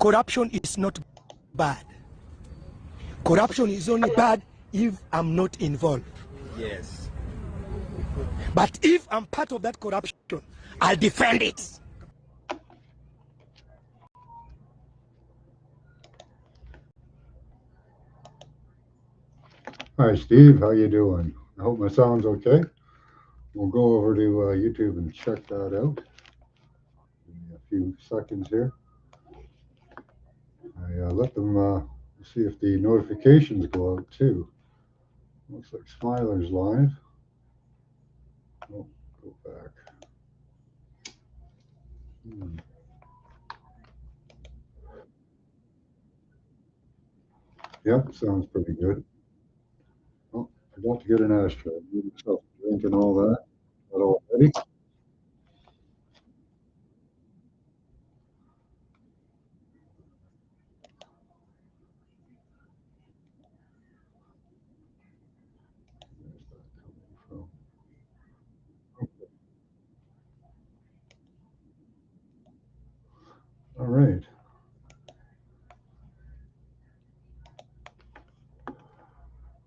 corruption is not bad. Corruption is only bad if I'm not involved. Yes. But if I'm part of that corruption, I'll defend it. Hi, Steve. How you doing? I hope my sound's okay. We'll go over to YouTube and check that out. Give me a few seconds here. I let them see if the notifications go out too. Looks like Smiler's live. Oh, go back. Yep, sounds pretty good. Oh, forgot to get an ashtray. Made myself a drink and all that. That all ready? Where's that coming from? All right.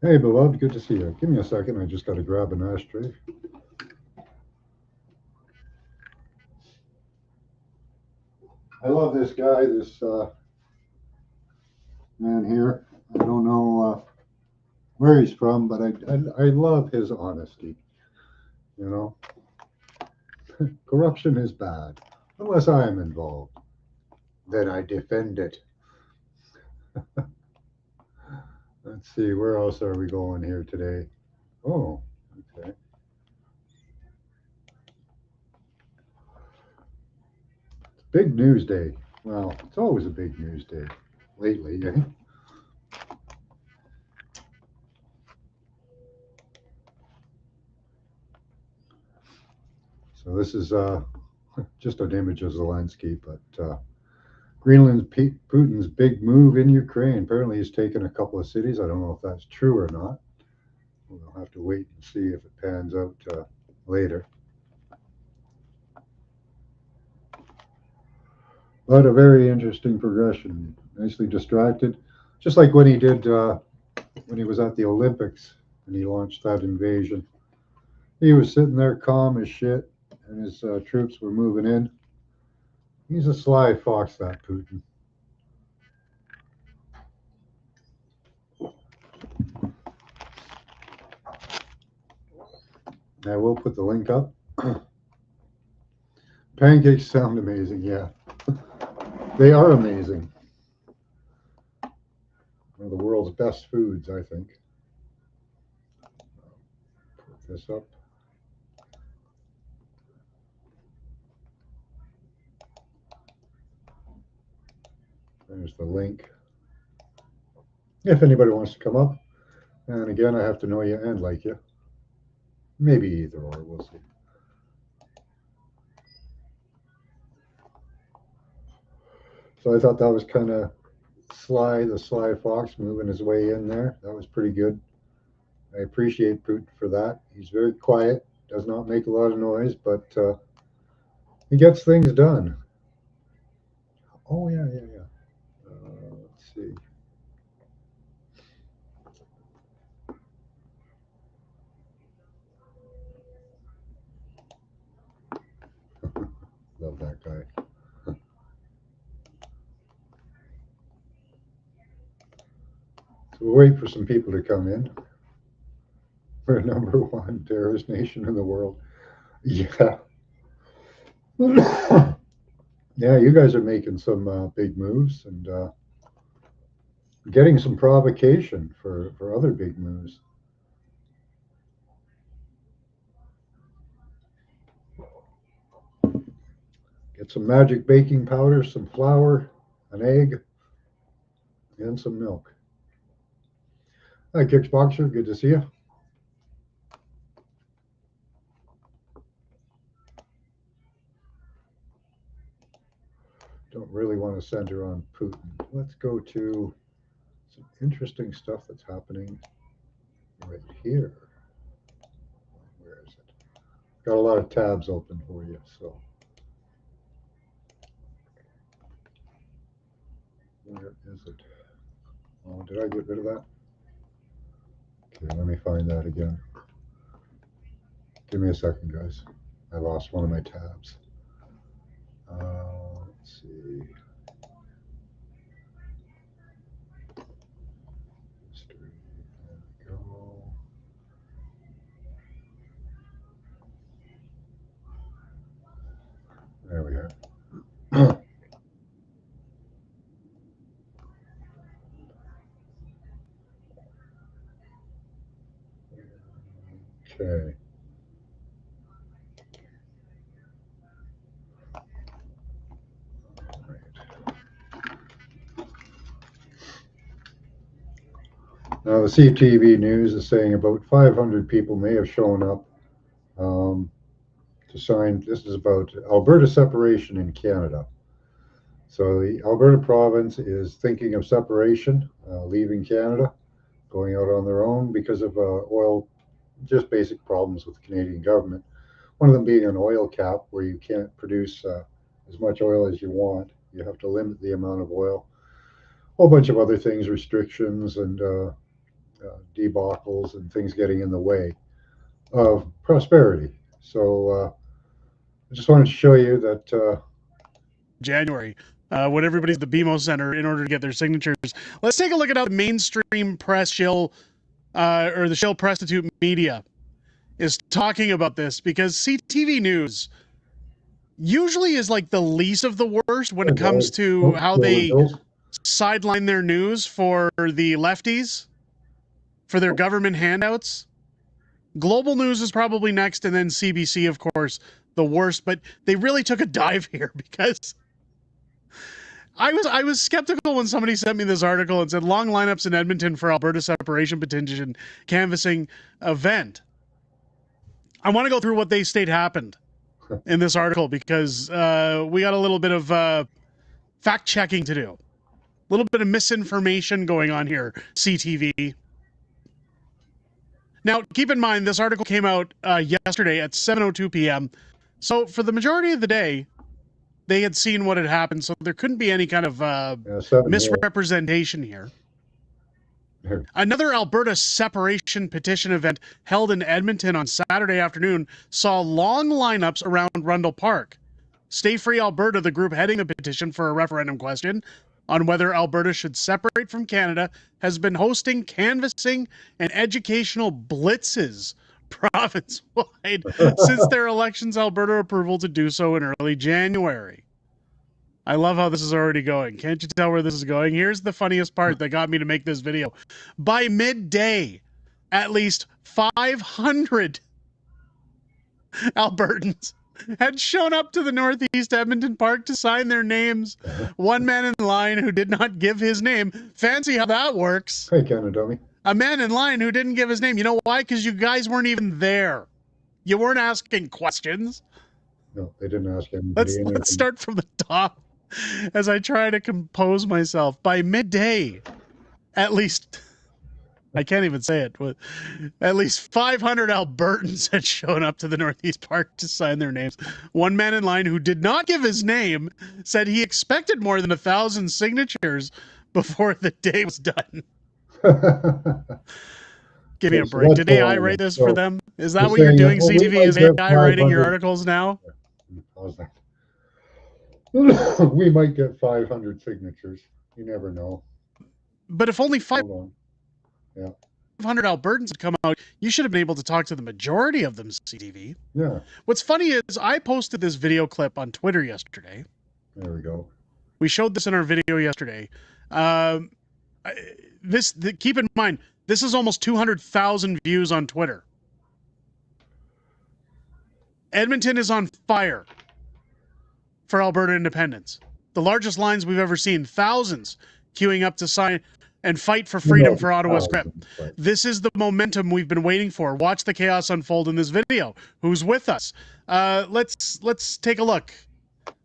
Hey, beloved, good to see you. Give me a second. I just got to grab an ashtray. I love this guy, this man here. I don't know where he's from, but I love his honesty. You know, corruption is bad unless I am involved. Then I defend it. Let's see, where else are we going here today? Oh, okay. Big news day. Well, it's always a big news day lately, eh? So this is just an image of the landscape, but Greenland's Putin's big move in Ukraine. Apparently, he's taken a couple of cities. I don't know if that's true or not. We'll have to wait and see if it pans out later. But a very interesting progression. Nicely distracted, just like when he did when he was at the Olympics and he launched that invasion. He was sitting there calm as shit, and his troops were moving in. He's a sly fox, that Putin. I will put the link up. Pancakes sound amazing, yeah. They are amazing. One of the world's best foods, I think. Put this up. There's the link. If anybody wants to come up. And again, I have to know you and like you. Maybe either or, we'll see. So I thought that was kind of sly, the sly fox moving his way in there. That was pretty good. I appreciate Putin for that. He's very quiet, does not make a lot of noise, but he gets things done. Oh, yeah. Let's see. Love that guy. So we'll wait for some people to come in. We're number one terrorist nation in the world. Yeah. Yeah, you guys are making some big moves and getting some provocation for other big moves. Get some magic baking powder, some flour, an egg, and some milk. Hi, Kickboxer. Good to see you. Don't really want to center on Putin. Let's go to some interesting stuff that's happening right here. Where is it? Got a lot of tabs open for you, so. Where is it? Oh, did I get rid of that? Okay, let me find that again. Give me a second, guys. I lost one of my tabs. Let's see. History. There we go. There we are. Okay. All right. Now, the CTV News is saying about 500 people may have shown up to sign. This is about Alberta separation in Canada. So, the Alberta province is thinking of separation, leaving Canada, going out on their own because of oil, just basic problems with the Canadian government. One of them being an oil cap, where you can't produce as much oil as you want. You have to limit the amount of oil. A whole bunch of other things, restrictions and debacles and things getting in the way of prosperity. So I just wanted to show you that January, when everybody's at the BMO Center in order to get their signatures. Let's take a look at how the mainstream press shill, or the shill prostitute media is talking about this, because CTV News usually is like the least of the worst when it comes to how they sideline their news for the lefties, for their government handouts. Global News is probably next, and then CBC, of course, the worst. But they really took a dive here, because I was skeptical when somebody sent me this article and said long lineups in Edmonton for Alberta separation petition canvassing event. I want to go through what they state happened in this article, because we got a little bit of fact checking to do. A little bit of misinformation going on here, CTV. Now, keep in mind, this article came out yesterday at 7:02 p.m. So for the majority of the day, they had seen what had happened, so there couldn't be any kind of misrepresentation here. Another Alberta separation petition event held in Edmonton on Saturday afternoon saw long lineups around Rundle Park. Stay Free Alberta, the group heading the petition for a referendum question on whether Alberta should separate from Canada, has been hosting canvassing and educational blitzes province-wide since their elections Alberta approval to do so in early January. I love how this is already going. Can't you tell where this is going? Here's the funniest part that got me to make this video. By midday, at least 500 Albertans had shown up to the Northeast Edmonton Park to sign their names. One man in line who did not give his name. Fancy how that works. Hey, Canada dummy. A man in line who didn't give his name. You know why? Because you guys weren't even there. You weren't asking questions. No, they didn't ask anybody. Let's start from the top as I try to compose myself. By midday, at least, I can't even say it, but at least 500 Albertans had shown up to the Northeast Park to sign their names. One man in line who did not give his name said he expected more than 1,000 signatures before the day was done. Give me a break. Did AI write this for them? Is that what you're doing, CTV? Is AI writing your articles now? How's that? We might get 500 signatures. You never know. But if only 500 Albertans had come out, you should have been able to talk to the majority of them, CTV. Yeah. What's funny is I posted this video clip on Twitter yesterday. There we go. We showed this in our video yesterday. Keep in mind, this is almost 200,000 views on Twitter. Edmonton is on fire for Alberta independence. The largest lines we've ever seen. Thousands queuing up to sign and fight for freedom for Ottawa's script. This is the momentum we've been waiting for. Watch the chaos unfold in this video. Who's with us? Let's take a look.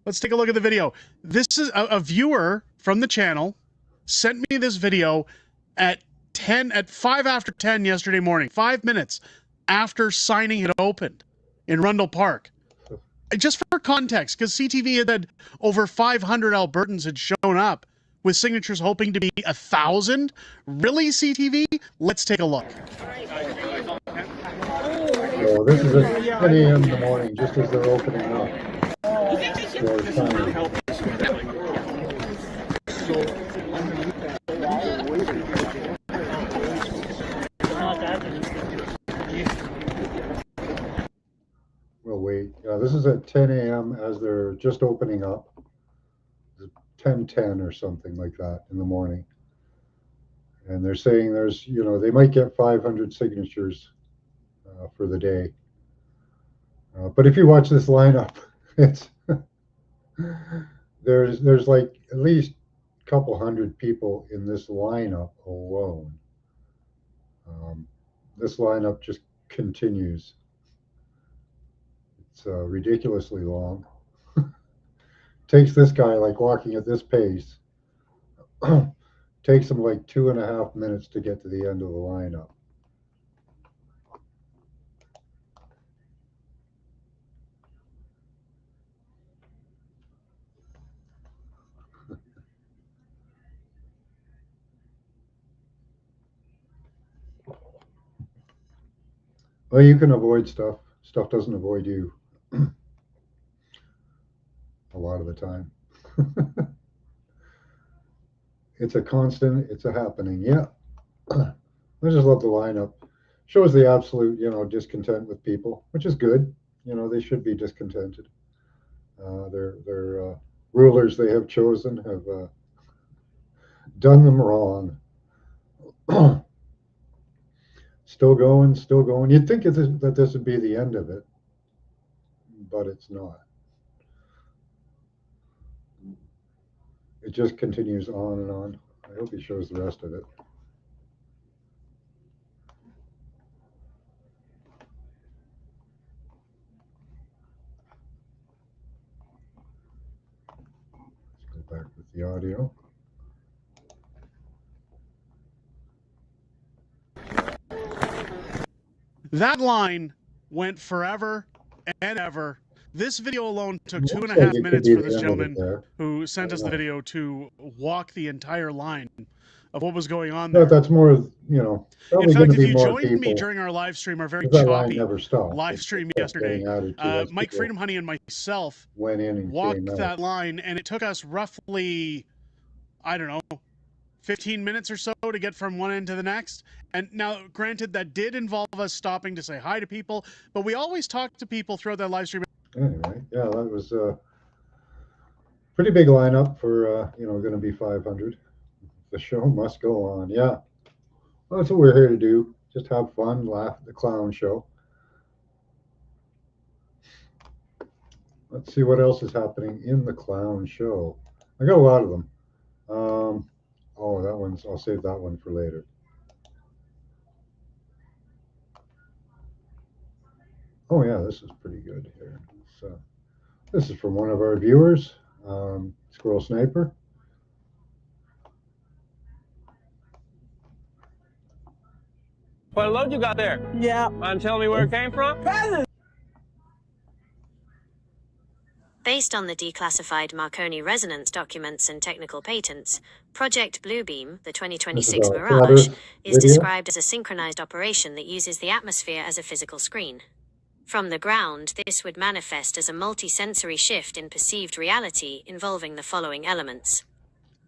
Let's take a look at the video. This is a viewer from the channel sent me this video at 5 after 10 yesterday morning, 5 minutes after signing had opened in Rundle Park. Just for context, because CTV had over 500 Albertans had shown up with signatures hoping to be 1,000. Really, CTV? Let's take a look. So this is at 10 a.m. in the morning, just as they're opening up. We'll wait. Yeah, this is at 10 a.m. as they're just opening up. 10:10 or something like that in the morning. And they're saying there's, they might get 500 signatures for the day. But if you watch this lineup, it's there's like at least a couple hundred people in this lineup alone. This lineup just continues. It's ridiculously long. Takes this guy, like walking at this pace, takes him like 2.5 minutes to get to the end of the lineup. Well, you can avoid stuff. Stuff doesn't avoid you a lot of the time. It's a constant. It's a happening. Yeah. I just love the lineup. Shows the absolute, discontent with people, which is good. They should be discontented. Their rulers they have chosen have done them wrong. Still going, still going. You'd think that this would be the end of it, but it's not. It just continues on and on. I hope he shows the rest of it. Let's go back with the audio. That line went forever and ever. This video alone took 2.5 minutes for this gentleman who sent us the video to walk the entire line of what was going on there. But that's more, in fact, if you joined me during our live stream, our very choppy live stream yesterday, Mike Freedom Honey and myself walked that line, and it took us roughly, I don't know, 15 minutes or so to get from one end to the next. And now, granted, that did involve us stopping to say hi to people, but we always talk to people throughout that live stream. Anyway, yeah, that was a pretty big lineup for, going to be 500. The show must go on. Yeah. Well, that's what we're here to do. Just have fun, laugh at the clown show. Let's see what else is happening in the clown show. I got a lot of them. I'll save that one for later. Oh yeah, this is pretty good here. So this is from one of our viewers, Squirrel Sniper. What load you got there? Yeah. Mind telling me where it came from? Based on the declassified Marconi resonance documents and technical patents, Project Bluebeam, the 2026 Mirage, is described as a synchronized operation that uses the atmosphere as a physical screen. From the ground, this would manifest as a multi-sensory shift in perceived reality involving the following elements.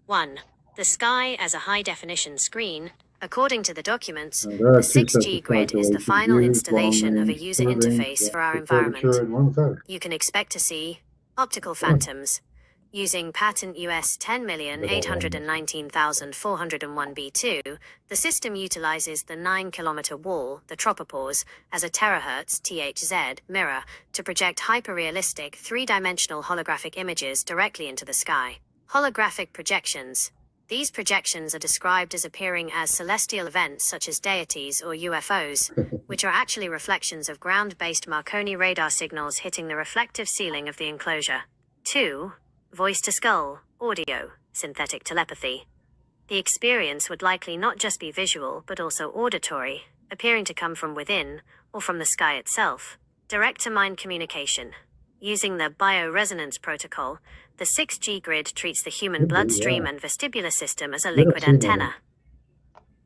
1. The sky as a high-definition screen. According to the documents, the 6G grid is the final installation of a user interface for our environment. You can expect to see optical phantoms. Using patent US 10,819,401b2, the system utilizes the 9-kilometer wall, the tropopause, as a terahertz (THz) mirror to project hyperrealistic, three-dimensional holographic images directly into the sky. Holographic projections. These projections are described as appearing as celestial events such as deities or UFOs, which are actually reflections of ground-based Marconi radar signals hitting the reflective ceiling of the enclosure. 2. Voice-to-skull, audio, synthetic telepathy. The experience would likely not just be visual but also auditory, appearing to come from within or from the sky itself. Direct-to-mind communication. Using the bioresonance protocol, the 6G grid treats the human bloodstream and vestibular system as a liquid antenna.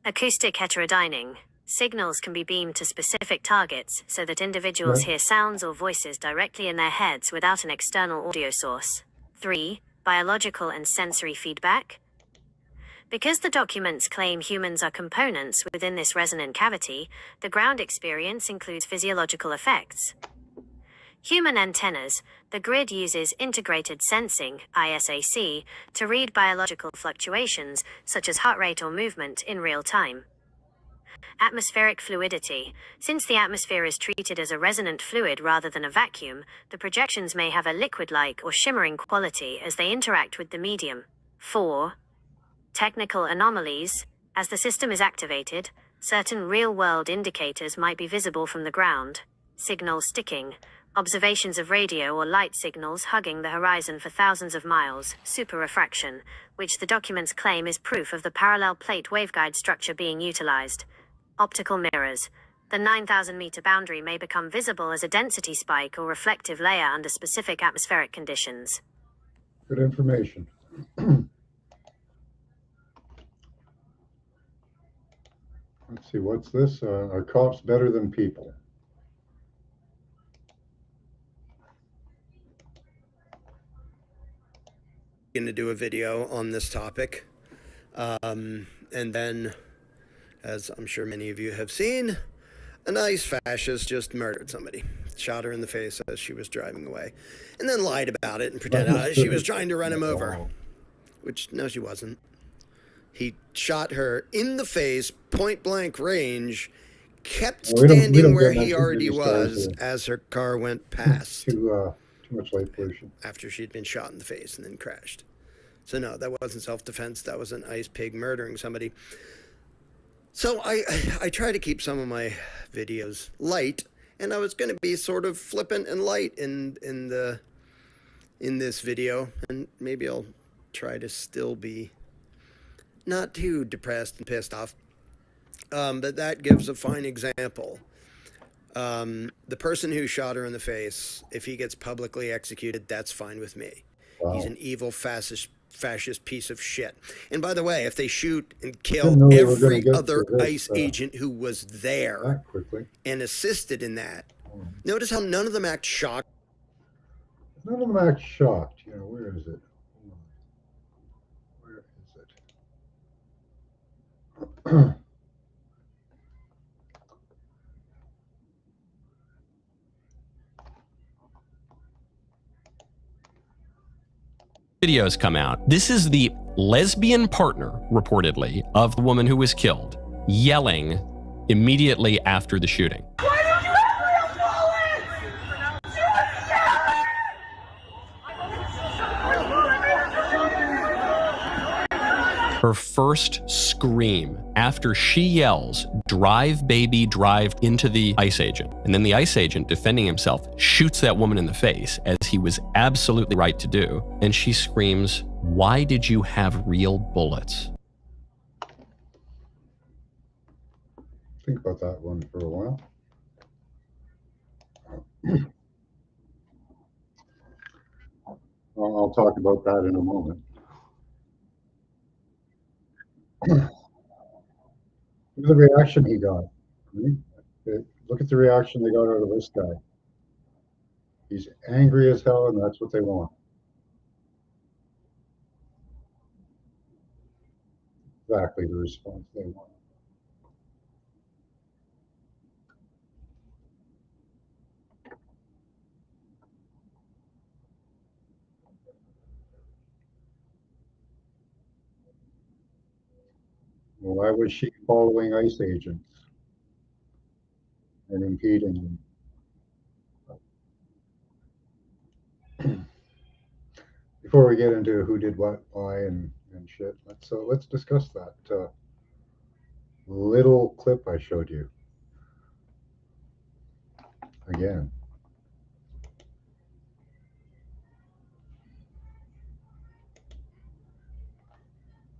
Acoustic heterodyning. Signals can be beamed to specific targets so that individuals hear sounds or voices directly in their heads without an external audio source. 3. Biological and sensory feedback. Because the documents claim humans are components within this resonant cavity, the ground experience includes physiological effects. Human antennas. The grid uses integrated sensing, ISAC, to read biological fluctuations, such as heart rate or movement, in real time. Atmospheric fluidity. Since the atmosphere is treated as a resonant fluid rather than a vacuum, the projections may have a liquid-like or shimmering quality as they interact with the medium. 4. Technical anomalies. As the system is activated, certain real-world indicators might be visible from the ground. Signal sticking. Observations of radio or light signals hugging the horizon for thousands of miles. Superrefraction, which the documents claim is proof of the parallel plate waveguide structure being utilized. Optical mirrors. The 9,000-meter boundary may become visible as a density spike or reflective layer under specific atmospheric conditions. Good information. Let's see, what's this? Are cops better than people? Going to do a video on this topic. And then, as I'm sure many of you have seen, a nice fascist just murdered somebody, shot her in the face as she was driving away, and then lied about it and pretended she was trying to run him over, which, no, she wasn't. He shot her in the face, point blank range, kept standing where he already was as her car went past. Too much light pollution. After she'd been shot in the face and then crashed. So no, that wasn't self-defense. That was an ice pig murdering somebody. So I try to keep some of my videos light, and I was going to be sort of flippant and light in this video, and maybe I'll try to still be not too depressed and pissed off. But that gives a fine example. The person who shot her in the face, if he gets publicly executed, that's fine with me. Wow. He's an evil fascist piece of shit. And by the way, if they shoot and kill every other ICE agent who was there and assisted in that, notice how none of them act shocked. None of them act shocked. You know, where is it? Where is it? Videos come out. This is the lesbian partner, reportedly, of the woman who was killed, yelling immediately after the shooting. Why don't you have real bullets? Her first scream after she yells, "Drive, baby, drive," into the ICE agent. And then the ICE agent, defending himself, shoots that woman in the face, as he was absolutely right to do. And she screams, "Why did you have real bullets?" Think about that one for a while. I'll talk about that in a moment. Look at the reaction he got. Look at the reaction they got out of this guy. He's angry as hell, and that's what they want. Exactly the response they want. Why was she following ICE agents and impeding them? Before we get into who did what, why, and shit, let's discuss that little clip I showed you again.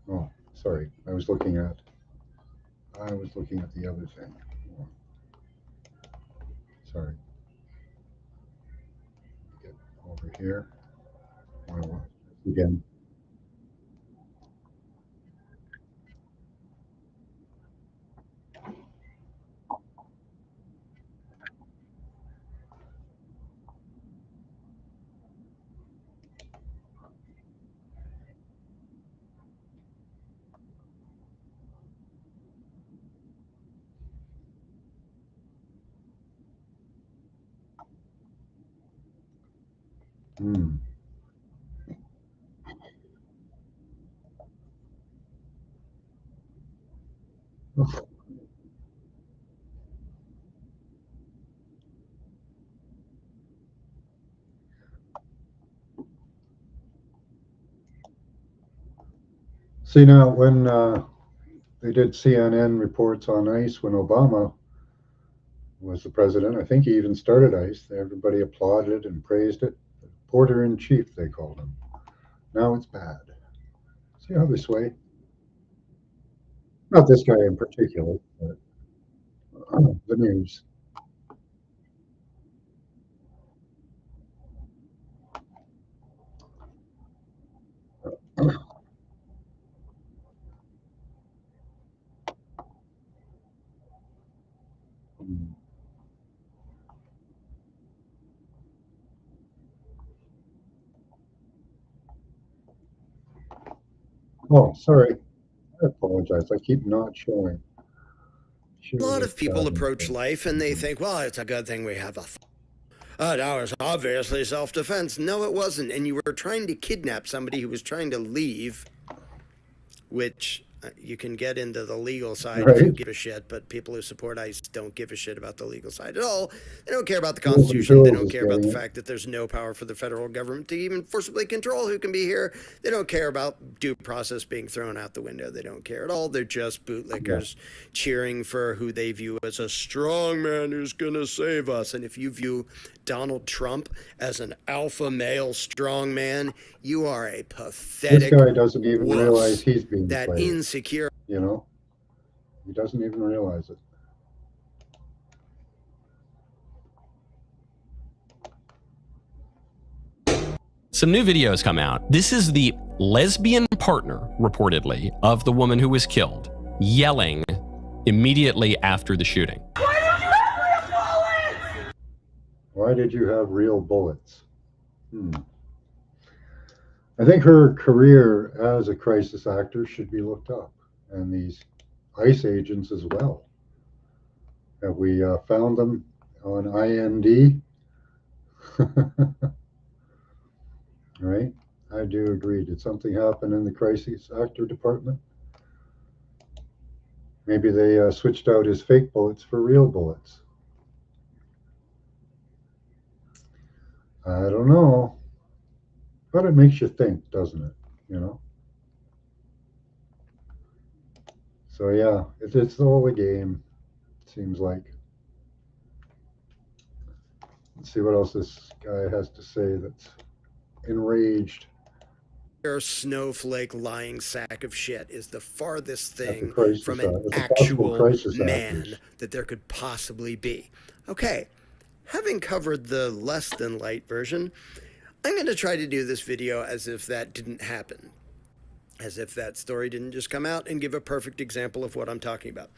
Oh, sorry. I was looking at the other thing. Sorry. here. Again. Hmm. See now, when they did CNN reports on ICE when Obama was the president, I think he even started ICE. Everybody applauded and praised it. Porter in chief, they called him. Now it's bad. See how they sway? Not this guy in particular, but the news. Oh, sorry. I apologize. I keep not showing. A lot of people approach life and they think, well, it's a good thing we have a that was obviously self-defense. No, it wasn't. And you were trying to kidnap somebody who was trying to leave, which you can get into the legal side if you give a shit, but people who support ICE don't give a shit about the legal side at all. They don't care about the Constitution. They don't care about the fact that there's no power for the federal government to even forcibly control who can be here. They don't care about due process being thrown out the window. They don't care at all. They're just bootlickers cheering for who they view as a strong man who's going to save us. And if you view Donald Trump as an alpha male strong man, you are a pathetic. This guy doesn't even realize he's being that played. Insecure. You know, he doesn't even realize it. Some new videos come out. This is the lesbian partner, reportedly, of the woman who was killed, yelling immediately after the shooting. Why did you have real bullets? I think her career as a crisis actor should be looked up, and these ICE agents as well. Have we found them on IMD? Right? I do agree. Did something happen in the crisis actor department? Maybe they switched out his fake bullets for real bullets. I don't know. But it makes you think, doesn't it? You know? So yeah, it's all a game, it seems like. Let's see what else this guy has to say that's enraged. Your snowflake lying sack of shit is the farthest thing from an actual man that there could possibly be. Okay, having covered the less than light version, I'm going to try to do this video as if that didn't happen. As if that story didn't just come out, and give a perfect example of what I'm talking about.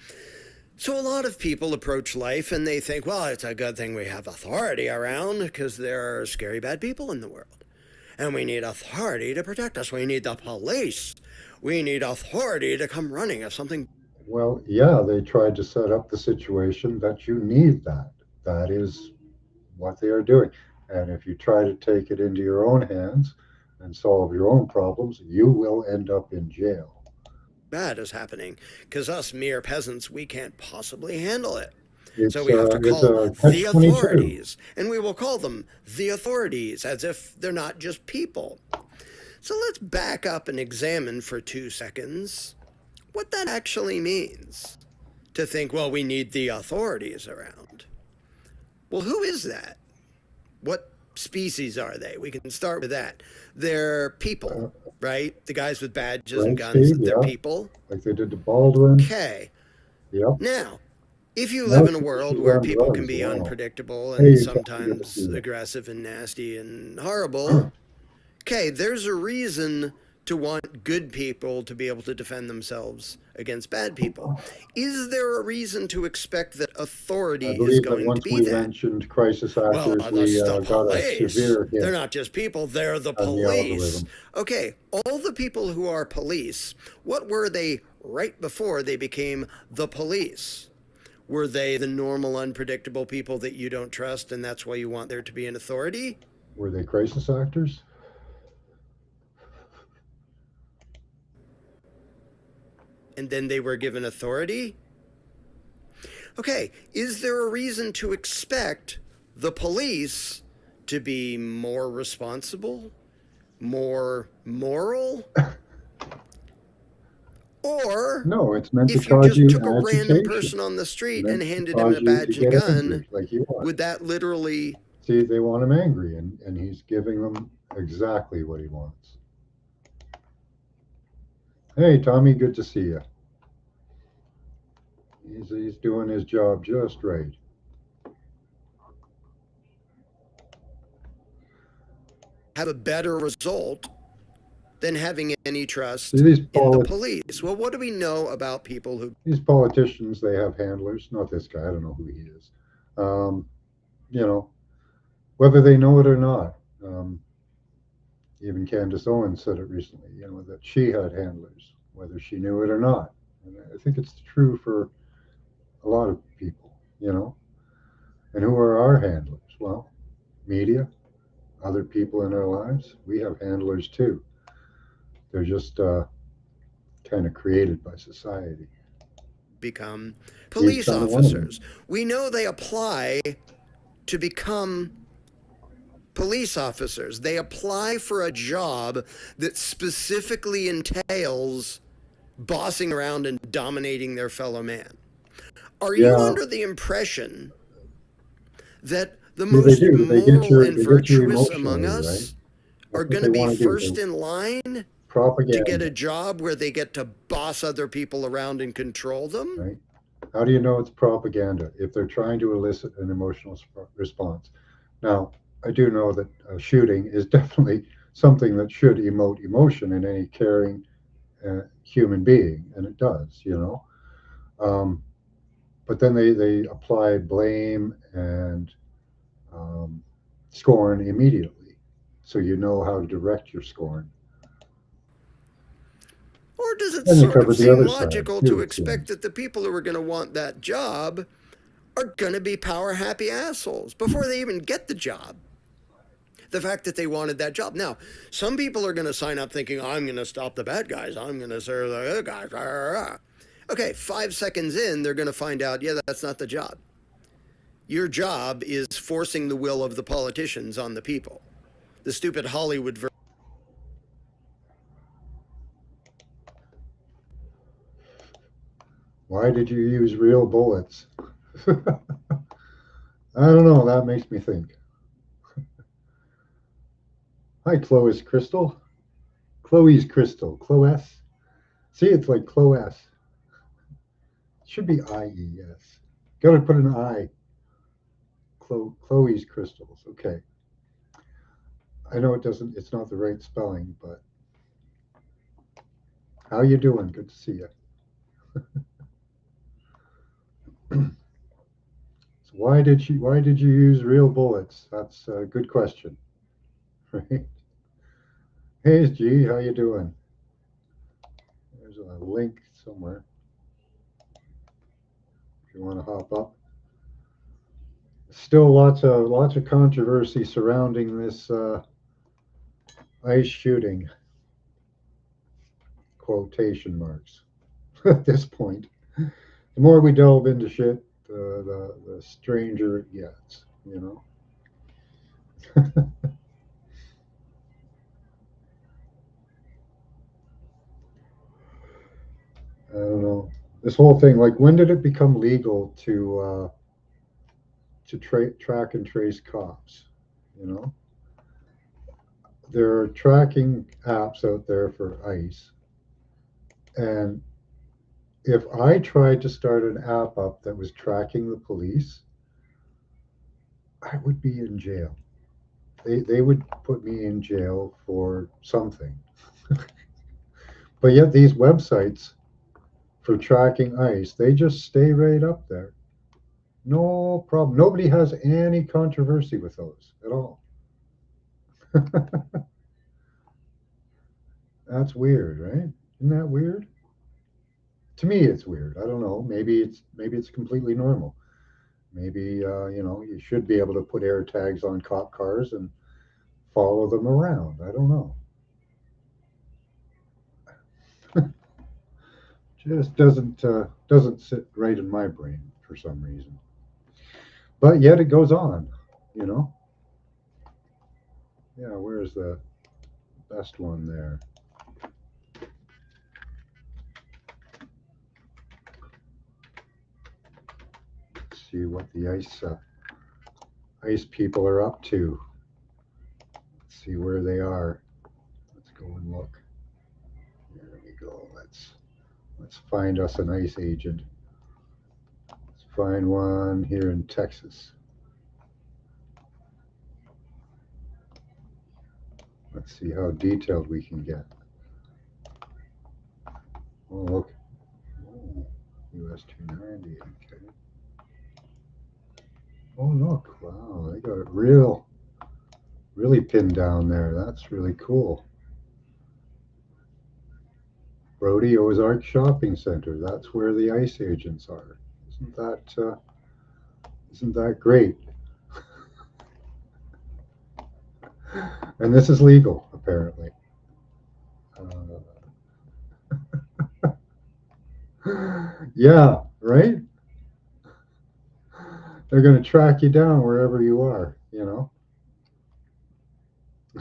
So a lot of people approach life and they think, well, it's a good thing we have authority around because there are scary bad people in the world. And we need authority to protect us. We need the police. We need authority to come running if something... Well, yeah, they tried to set up the situation that you need that. That is what they are doing. And if you try to take it into your own hands and solve your own problems, you will end up in jail. Bad is happening because us mere peasants, we can't possibly handle it. So we have to call the authorities, and we will call them the authorities as if they're not just people. So let's back up and examine for 2 seconds what that actually means. To think, well, we need the authorities around. Well, who is that? What species are they? We can start with that. They're people, right? The guys with badges and guns, they're people. Like they did to Baldwin. Okay. Yep. Now, If you live in a She world was where on people can drugs. be Wow. unpredictable Hey, and Kathy, good to see sometimes you. aggressive and nasty and horrible, okay, there's a reason to want good people to be able to defend themselves against bad people. Is there a reason to expect that I authority is believe that going to once be we that? mentioned crisis Well, actors, we the got a police. severe hit They're not just people, they're the on the police. algorithm. Okay, all the people who are police, what were they right before they became the police? Were they the normal, unpredictable people that you don't trust and that's why you want there to be an authority? Were they crisis actors? And then they were given authority? Okay, is there a reason to expect the police to be more responsible, more moral? Or No, it's meant to if you cause just you took a random agitation. person on the It's street meant and to handed him cause a you to badge and get gun, angry, like he was. would that literally... See, they want him angry, and he's giving them exactly what he wants. Hey, Tommy, good to see you. He's doing his job just right. have a better result than having any trust See, these in the police? Well, what do we know about people who... These politicians, they have handlers. Not this guy. I don't know who he is. You know, whether they know it or not. Even Candace Owens said it recently, you know, that she had handlers, whether she knew it or not. And I think it's true for a lot of people, you know. And who are our handlers? Well, media, other people in our lives. We have handlers too. They're just kind of created by society. become police kind of officers. We know they apply to become police officers. They apply for a job that specifically entails bossing around and dominating their fellow man. Are you under the impression that the most moral and virtuous among us are going to be first in line to get a job where they get to boss other people around and control them? Right. How do you know it's propaganda if they're trying to elicit an emotional response? Now, I do know that shooting is definitely something that should emote emotion in any caring human being, and it does, you know. But then they apply blame and scorn immediately, so you know how to direct your scorn. Or does it sort of seem logical to expect that the people who are going to want that job are going to be power-happy assholes before they even get the job? The fact that they wanted that job. Now, some people are going to sign up thinking, I'm going to stop the bad guys. I'm going to serve the good guys. Okay, 5 seconds in, they're going to find out, yeah, that's not the job. Your job is forcing the will of the politicians on the people. The stupid Hollywood version. Why did you use real bullets? I don't know. That makes me think. Hi, Chloe's Crystal. Chloe's Crystal. Chloes. See, it's like Chloes. It should be I-E-S. Got to put an I. Chloe's Crystals. Okay. I know it doesn't. It's not the right spelling, but how you doing? Good to see you. So why did you use real bullets? That's a good question. Right? Hey, G, how you doing? There's a link somewhere if you want to hop up. Still lots of controversy surrounding this ICE shooting. Quotation marks. At this point, the more we delve into shit, the stranger it gets. You know. I don't know. This whole thing, like, when did it become legal to track and trace cops? You know, there are tracking apps out there for ICE, and if I tried to start an app up that was tracking the police, I would be in jail. They would put me in jail for something. But yet these websites for tracking ICE, they just stay right up there. No problem. Nobody has any controversy with those at all. That's weird, right? Isn't that weird? To me, it's weird. I don't know. Maybe it's completely normal. Maybe you should be able to put air tags on cop cars and follow them around. I don't know. Just doesn't sit right in my brain for some reason. But yet it goes on, you know. Yeah, where's the best one there? Let's see what the ICE people are up to. Let's see where they are. Let's go and look. There we go. Let's find us an ICE agent. Let's find one here in Texas. Let's see how detailed we can get. Oh, look. Oh, US 290. Okay. Oh, look. Wow, they got it really pinned down there. That's really cool. Brody Ozark Shopping Center. That's where the ICE agents are. Isn't that great? And this is legal, apparently. Yeah, right? They're going to track you down wherever you are, you know?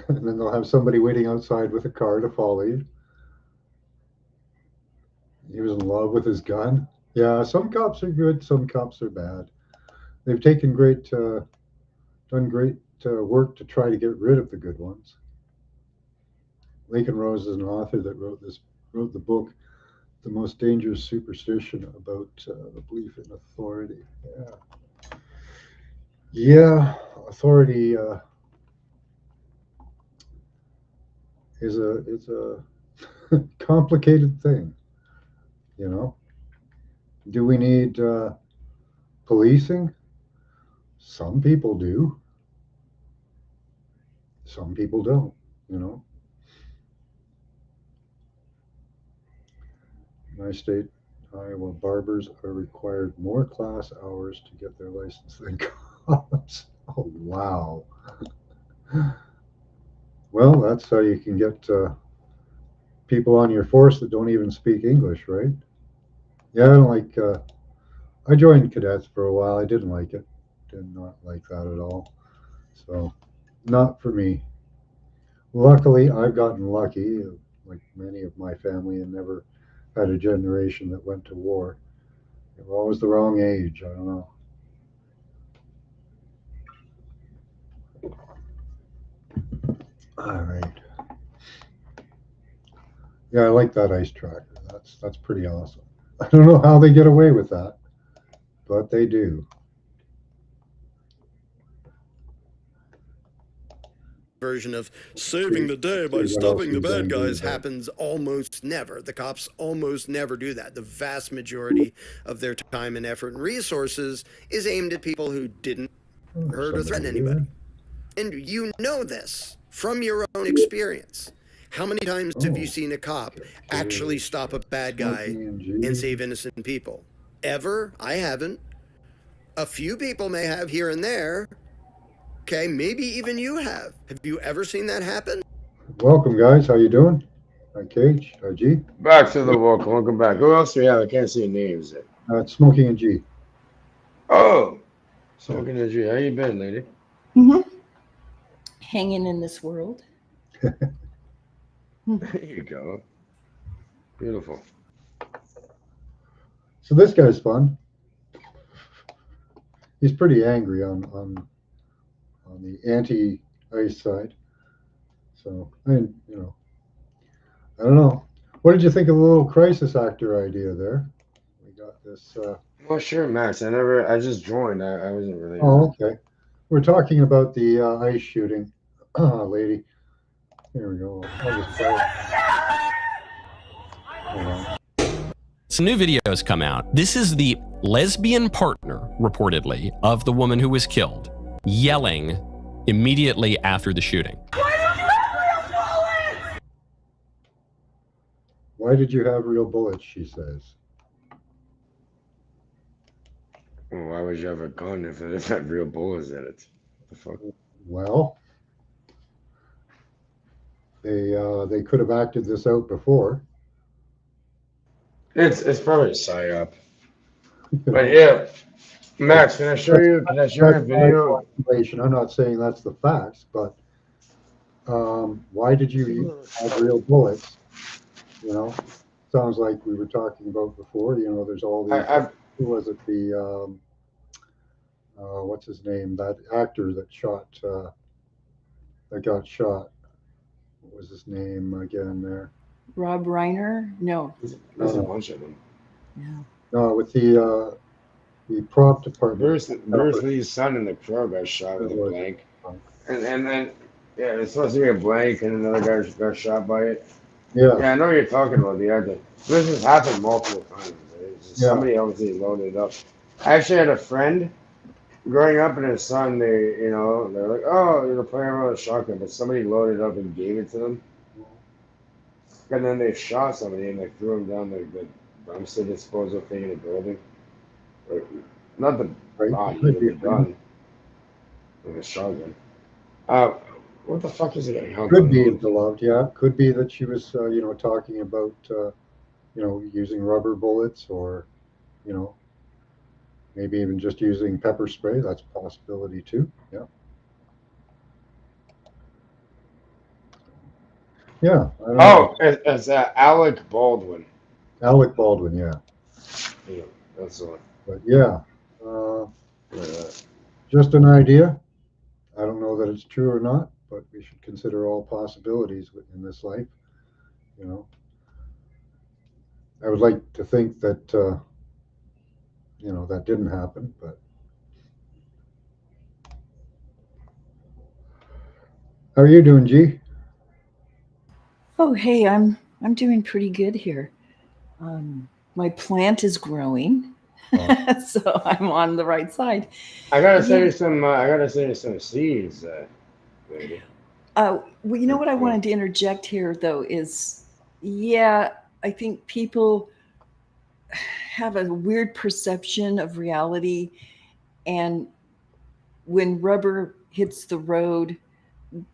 And then they'll have somebody waiting outside with a car to follow you. He was in love with his gun. Yeah, some cops are good, some cops are bad. They've done great work to try to get rid of the good ones. Lincoln Rose is an author that wrote the book, The Most Dangerous Superstition, about the belief in authority. Yeah, authority is a complicated thing, you know. Do we need policing? Some people do. Some people don't, you know. In my state, Iowa, barbers are required more class hours to get their license than cops. Oh, wow. Well, that's how you can get people on your force that don't even speak English, right? Yeah, I don't like. I joined cadets for a while. I didn't like it. Did not like that at all. So, not for me. Luckily, I've gotten lucky, like many of my family, and never had a generation that went to war. They were always the wrong age. I don't know. All right. Yeah, I like that ice tracker. That's pretty awesome. I don't know how they get away with that, but they do. Version of saving the day by stopping the bad guys happens almost never. The cops almost never do that. The vast majority of their time and effort and resources is aimed at people who didn't hurt or threaten anybody. And you know this from your own experience. How many times have you seen a cop actually stop a bad guy and save innocent people? Ever? I haven't. A few people may have here and there. Okay, maybe even you have. Have you ever seen that happen? Welcome, guys. How you doing? Hi, Cage. Hi, G. Back to the welcome. Welcome back. Who else do we have? I can't see names. It's Smoking and G. Oh, Smoking and G. How you been, lady? Hanging in this world. There you go. Beautiful. So this guy's fun. He's pretty angry on the anti-ice side. So I don't know. What did you think of the little crisis actor idea there? got this. Well, sure, Max. I just joined. I wasn't really. Oh, okay. We're talking about the ice shooting, lady. Here we go. I'll just play it. Hold on. Some new videos come out. This is the lesbian partner, reportedly, of the woman who was killed, yelling immediately after the shooting. Why did you have real bullets, she says. Well, why would you have a gun if it had real bullets in it? What the fuck? Well, they could have acted this out before. It's probably a psyop. But yeah, Max, can I show you a video? I'm not saying that's the facts, but why did you have real bullets? You know, sounds like we were talking about before. You know, there's all these. Who was it? The what's his name? That actor that shot. That got shot. What was his name again? There. Rob Reiner? No. There's a bunch of them. Yeah. No, with the prop department. Bruce Lee's son in The Crow got shot with a blank, and then yeah, it's supposed to be a blank, and another guy got shot by it. Yeah. Yeah, I know what you're talking about. The other. This has happened multiple times. Right? Somebody obviously loaded up. I actually had a friend growing up, and his son. They're like, oh, you're playing around with a shotgun, but somebody loaded up and gave it to them, and then they shot somebody and they threw him down the dumpster disposal thing in the building. Not the body, but the gun. With a shotgun. What the fuck is it? Could be beloved, yeah. Could be that she was, talking about, using rubber bullets or, maybe even just using pepper spray. That's a possibility too. Yeah. Yeah. It's Alec Baldwin. Alec Baldwin, yeah. Yeah, that's the one. But yeah, just an idea. I don't know that it's true or not, but we should consider all possibilities in this life. I would like to think that, that didn't happen, but. How are you doing, G? Oh, hey, I'm doing pretty good here. My plant is growing, so I'm on the right side. I gotta send you some. I gotta send you some seeds, lady. Well, you know what I wanted to interject here, though, is, yeah, I think people have a weird perception of reality, and when rubber hits the road,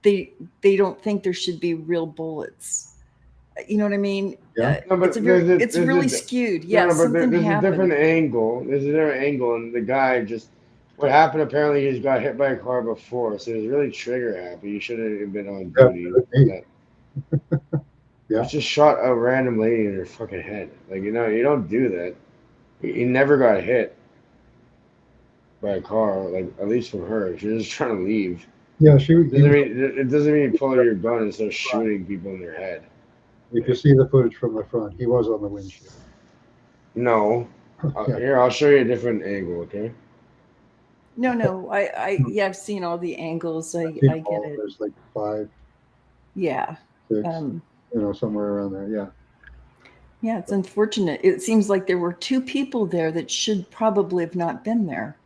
they don't think there should be real bullets. You know what I mean? Yeah. No, but it's really skewed. Yeah, no, but something there's happened. a different angle. There's a different angle, and the guy just. What happened? Apparently, he's got hit by a car before, so he's really trigger happy. He should have been on duty. Yeah. He just shot a random lady in her fucking head. Like, you don't do that. He never got hit by a car, like, at least from her. She was just trying to leave. Yeah, it doesn't mean you pull your gun and start shooting people in their head. You can see the footage from the front. He was on the windshield. No. Here, I'll show you a different angle, okay? No, I've seen all the angles. I get it. There's like 5. Yeah. 6, somewhere around there. Yeah. Yeah, it's unfortunate. It seems like there were 2 people there that should probably have not been there.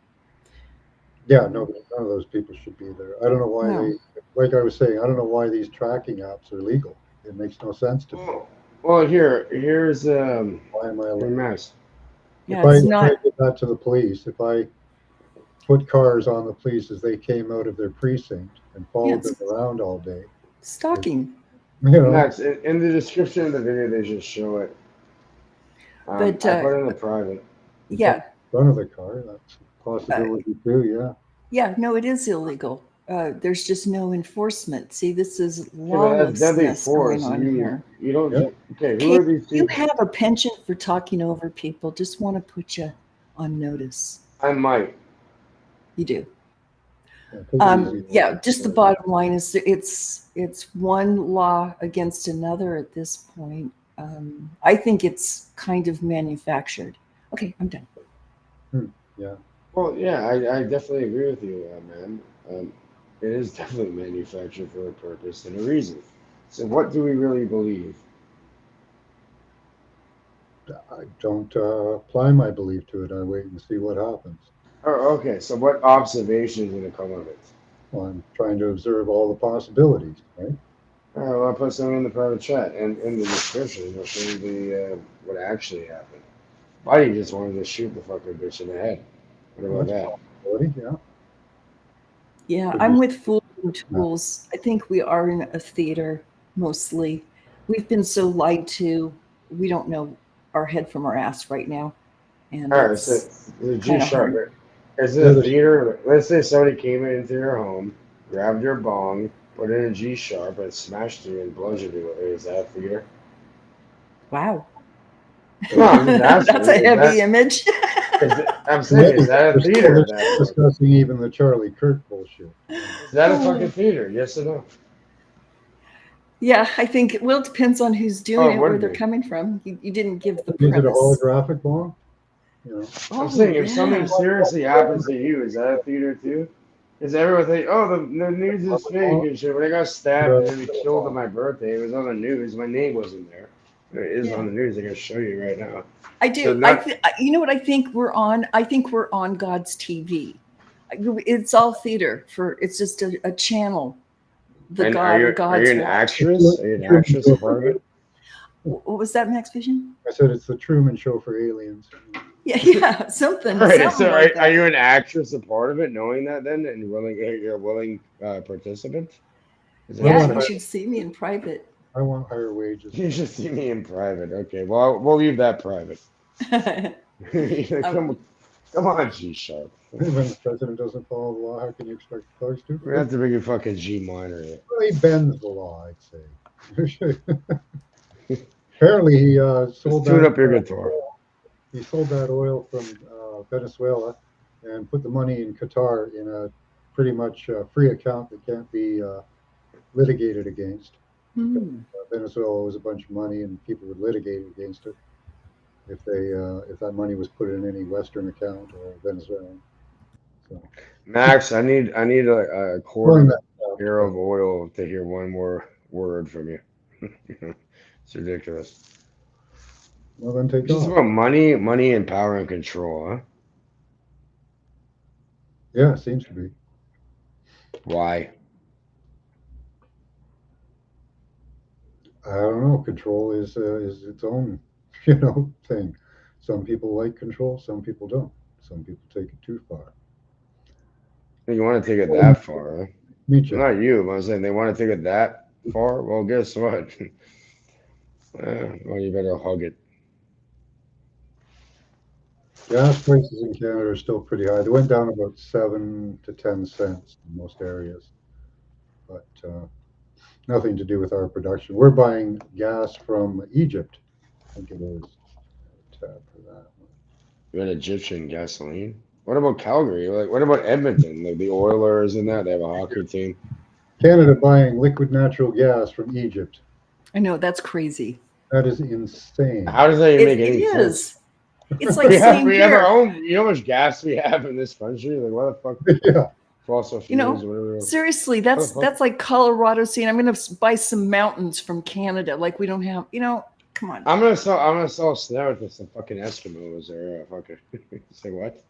Yeah, none of those people should be there. I don't know why like I was saying, I don't know why these tracking apps are legal. It makes no sense to me. Well, here's why am I allowed? Mess. Yeah, If I did that to the police, if I put cars on the police as they came out of their precinct and followed them around all day. Stalking. Max, in the description of the video, they just show it. But I put it in the private. Yeah. In front of the car, that's a possibility too, yeah. Yeah, no, it is illegal. There's just no enforcement. See, this is lawlessness going on here. You don't. Okay, who are these people? You have a penchant for talking over people. Just want to put you on notice. I might. You do. Yeah, just the bottom line is it's one law against another at this point. I think it's kind of manufactured. Okay, I'm done. Yeah. Well, yeah, I definitely agree with you, man. It is definitely manufactured for a purpose and a reason. So, what do we really believe? I don't apply my belief to it. I wait and see what happens. Oh, okay. So, what observation is going to come of it? Well, I'm trying to observe all the possibilities, right? All right, well, I'll put something in the private chat and in the description. You'll show the what actually happened. Why you just wanted to shoot the fucking bitch in the head? What Well, about that's a that? possibility, yeah. Yeah, Could I'm be. with Fools and Tools. I think we are in a theater mostly. We've been so lied to. We don't know our head from our ass right now, and All right, so it's the G kind of hard. sharp. Is it Yeah, a there's theater? Let's say somebody came into your home, grabbed your bong, put in a G sharp, and smashed you and bludgeoned you with it. Is that a theater? Wow, No, I'm just that's asking. a heavy image. I'm saying, is that a theater we're at that still point? discussing even the Charlie Kirk bullshit. Is that a fucking theater? Yes or no? Yeah, I think well, it depends on who's Oh, doing it it, where would they're be. coming from. You didn't give the Is it a premise. holographic bomb? You know. I'm Oh saying, if something yeah, seriously happens to you, is that a theater too? Is everyone think, oh, the news is fake and shit? When I got stabbed and then killed on my birthday, it was on the news. My name wasn't there. It is Yeah. on the news. I can show you right now. I do. So not, You know what I think we're on? I think we're on God's TV. It's all theater for. It's just a channel. The and God or are you God's an watch. actress? Are you an actress a part of it? What was that, Max Vision? I said it's the Truman Show for aliens. Yeah, something Right. So like are that. you an actress a part of it, knowing that then, and you're a willing participant? Is that what Yeah, I'm you saying? should see me in private. I want higher wages. You should see me in private. Okay. Well, we'll leave that private. Come on, G sharp. When the president doesn't follow the law, how can you expect the thugs to? We have to bring a fucking G minor in. Well, he bends the law, I'd say. Apparently, he sold Tune that. up your guitar. He sold that oil from Venezuela and put the money in Qatar in a pretty much free account that can't be litigated against. Venezuela owes a bunch of money, and people would litigate against it if that money was put in any Western account or Venezuelan. So, Max, I need a pulling quarter that barrel of oil to hear one more word from you. It's ridiculous. Well, then take It's just off. about money, and power and control, huh? Yeah, it seems to be. Why? I don't know. Control is its own, thing. Some people like control, some people don't. Some people take it too far. You want to take it that far, huh? Me too. Not you, but I'm saying they want to take it that far. Well, guess what? Well, you better hug it. Gas prices in Canada are still pretty high. They went down about 7 to 10 cents in most areas, but nothing to do with our production. We're buying gas from Egypt. I think it is. Tab for that one. You had Egyptian gasoline. What about Calgary? Like, what about Edmonton? Like the Oilers and that, they have a hockey team. Canada buying liquid natural gas from Egypt. I know, that's crazy. That is insane. How does that even make any It sense? is. It's like we saying have our here, own. You know how much gas we have in this country? Like, what the fuck? Yeah. Fossil fuels or whatever. seriously, that's like Colorado saying, I'm going to buy some mountains from Canada. Like we don't have, come on. I'm gonna sell snow to some fucking Eskimos or fucking say what?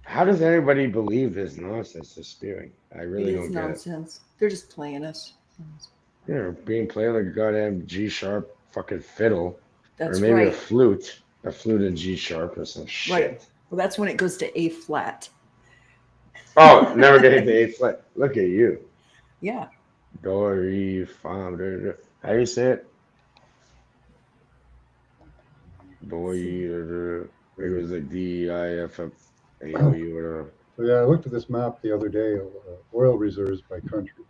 How does anybody believe this nonsense they're spewing? I really don't get nonsense. They're just playing us. They're being played like a goddamn G sharp fucking fiddle, That's or maybe right. a flute in G sharp or some shit. Right. Well, that's when it goes to A flat. Oh, never getting to A flat. Look at you. Yeah. Do re fa. How do you say it? It was like DIFF. whatever. So yeah, I looked at this map the other day of oil reserves by country.